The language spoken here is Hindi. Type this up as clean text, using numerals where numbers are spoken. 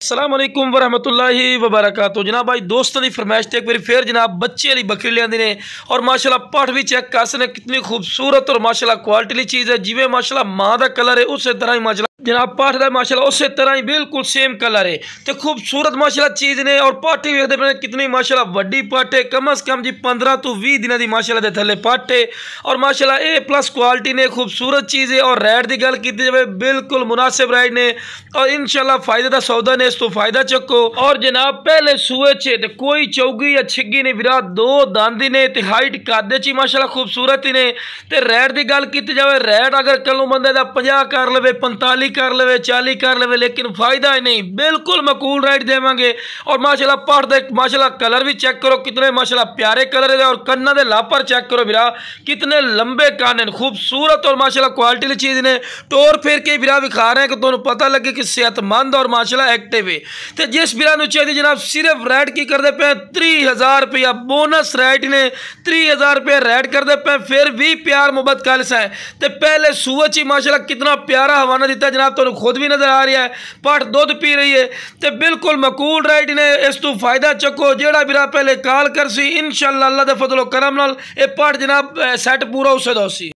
अस्सलामुअलैकुम वरहमतुल्लाहि वबरकातुहू। जनाब भाई दोस्तों की फरमाइश एक बार फिर जनाब बच्चे वाली बकरी लियांदी ने और माशाल्लाह पठ भी चेक कर सकते कितनी खूबसूरत और माशाल्लाह क्वालिटी वाली चीज़ है। जिवें माशाल्लाह माँ का कलर है उस तरह ही माशाल्लाह जनाब पठ का माशाल्लाह उस तरह ही बिल्कुल सेम कलर है। तो खूबसूरत माशाल्लाह चीज़ ने और पठ भी देखते पे कितनी माशाल्लाह वड्डी पठ है, कम अज़ कम जी 15 तो 20 दिन की माशाल्लाह दे थले पठ है और माशाल्लाह ए प्लस क्वालिटी ने खूबसूरत चीज़ है। और रेट की गल की जाए बिल्कुल मुनासिब रेट ने और इंशाल्लाह फायदे का सौदा ने, इस तो फायदा चको। और जनाब पहले सूए चे ते कोई चौगी या छिग्गी ने विरा दो दांदी ने ते हाइट कादे ची माशाल्लाह खूबसूरत ही ने। ते रेट की गल की जाए रेट अगर कल बंदे का 50 कर ले, 45 कर ले, 40 कर ले, लेकिन फायदा ही नहीं, बिल्कुल मकूल रेट देवांगे। और माशाल्लाह पठ दे माशाल्लाह कलर भी चेक करो कितने माशाल्लाह प्यारे कलर है और कन्ना दे लापर चेक करो विरा कितने लंबे कान हैं, खूबसूरत और माशाल्लाह क्वालिटी वाली चीज़ ने। टोर फिर के विरा विखा रहे हैं कि तुम्हें पता लगे कि सेहतमंद और माशाल्लाह एक्टिव है। तो जिस बिरा चाहिए जनाब सिर्फ रेट की करते पे 30,000 रुपया बोनस रेट ने, 30,000 रुपया रेट करते पे फिर भी प्यार मुहब्बत कल सा है। तो पहले सूरज ही माशाल्लाह कितना प्यारा हवाना दिता जनाब, तो खुद भी नजर आ रहा है, पठ दुध पी रही है। तो बिल्कुल मकूल रेट ने, इस तो फायदा चको। जेड़ा बिरा पहले कॉल कर सी इंशाल्लाह अल्लाह दे फजलो करम नाल ए पठ जनाब सैट पूरा उसे दो सी।